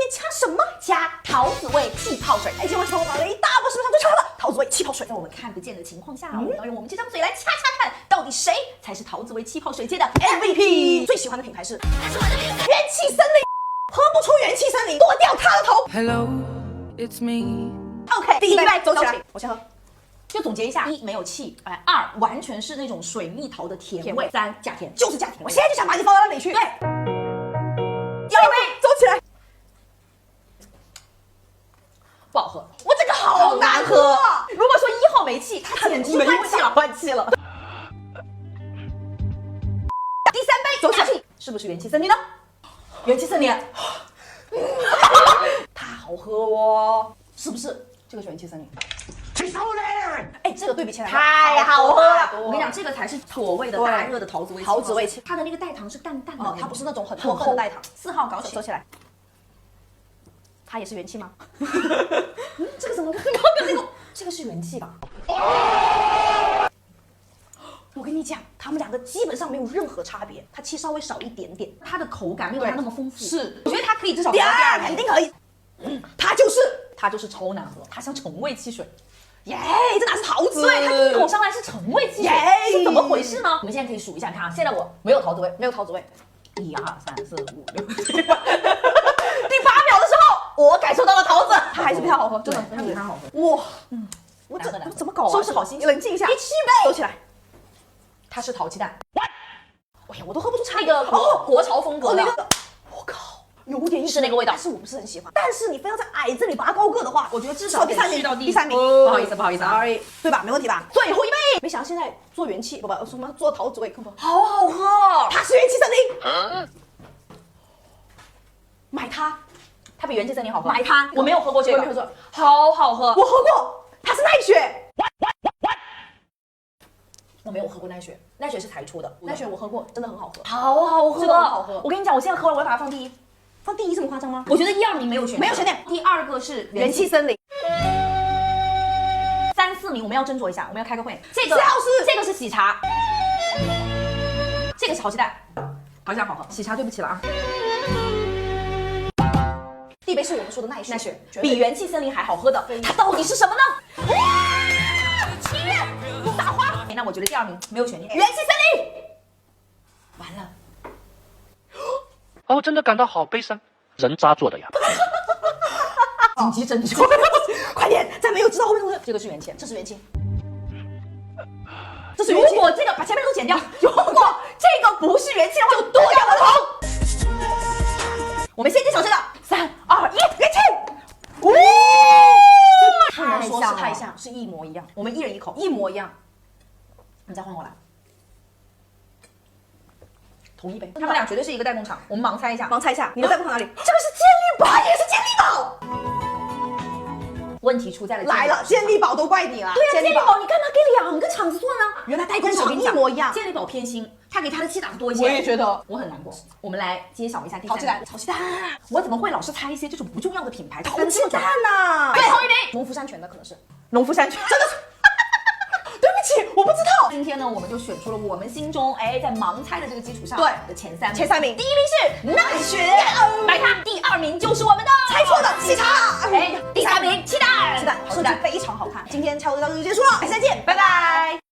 加什么？加桃子味气泡水。哎，今晚上我买了一大包，市面上最常用的桃子味气泡水。在我们看不见的情况下，我们要用我们这张嘴来掐掐看，到底谁才是桃子味气泡水界的 MVP？ 最喜欢的品牌是元气森林，何不出元气森林，剁掉他的头 Hello, it's me.？OK， 第一杯走起来，我先喝。就总结一下：一没有气，二完全是那种水蜜桃的甜味，三价甜，就是价甜。我现在就想把你放到那里去。对，第二杯走起来，不好喝，我这个好难喝。如果说1号没气，它简直没气了，换气了。第三杯走起来，是不是元气森林呢？元气森林，太好喝哦，是不是？这个是元气森林。哎，这个对比起来太好喝了！我跟你讲，这个才是所谓的大热的桃子味。桃子味，它的那个代糖是淡淡的，它不是那种很厚的代糖。4号搞起，走起来。它也是元气吗？这个怎么跟刚刚那个？这个是元气吧？我跟你讲，他们两个基本上没有任何差别，它气稍微少一点点，它的口感没有它那么丰富。是，我觉得它可以至少第二，肯定可以。它就是超难喝，它像橙味汽水。耶，这哪是桃子？对，它第一口上来是橙味汽水，是怎么回事呢？我们现在可以数一下，你看啊，现在我没有桃子味，没有桃子味。1、2、3、4、5、6。第8秒的时候，我感受到了桃子，它还是比它好喝，真的，它比它好喝。哇，我怎么搞啊？收拾好心，冷静一下。第7杯，走起来。它是淘气蛋。哎呀，我都喝不出差。那个国潮风格的。我靠。有点意思，是那个味道，但是我不是很喜欢。但是你非要在矮子里拔高个的话，我觉得至少第3名，第3名。不好意思，sorry， 对吧？没问题吧？最后一杯，没想到现在做元气，不什么做桃子味，好好喝，它是元气森林，买它，它比元气森林好喝，买它。我没有喝过这个，好好喝，我喝过，它是奈雪。我没有喝过奈雪，奈雪是才出的，奈雪我喝过，真的很好喝，好好喝，真的很好喝。我跟你讲，我现在喝完我要把它放第一。放第一这么夸张吗？我觉得1、2名没有悬念。第2个是元气森林，3、4名我们要斟酌一下，我们要开个会。这个是喜茶，这个是好鸡蛋，好像好喝。喜茶对不起了啊。第一杯是我们说的奈雪，比元气森林还好喝的，它到底是什么呢？7月撒花。那我觉得第2名没有悬念，元气森林。完了。哦，真的感到好悲伤，人渣做的呀！紧急拯救，快点，在没有知道后面的这个是元气，这是元气，这是元气。如果这个把前面都剪掉，如果这个不是元气的话，就剁掉我的头。我们先揭晓这个，3、2、1，元气！哦，不能说是太像，是一模一样。我们1人1口，一模一样。你再换过来。同一杯，他们俩绝对是一个代工厂。我们盲猜一下，你的代工厂哪里？这个是健力宝，也是健力宝。问题出在了来了，健力宝都怪你了。对呀，健力宝你干嘛给2个厂子做呢？原来代工厂一模一样。健力宝偏心，他给他的气打得多一些。我也觉得，我很难过。我们来揭晓一下第3名。淘气蛋，我怎么会老是猜一些这种不重要的品牌？淘气蛋呐！最后一名，农夫山泉的可能是。农夫山泉，真的是。对不起，我不知道。今天呢，我们就选出了我们心中在盲猜的这个基础上的前3名。第1名是奈雪，买它。第2名就是我们的猜错的喜茶。第3名鸡蛋，设计非常好看。今天超哥到这就结束了，下次再见，拜拜。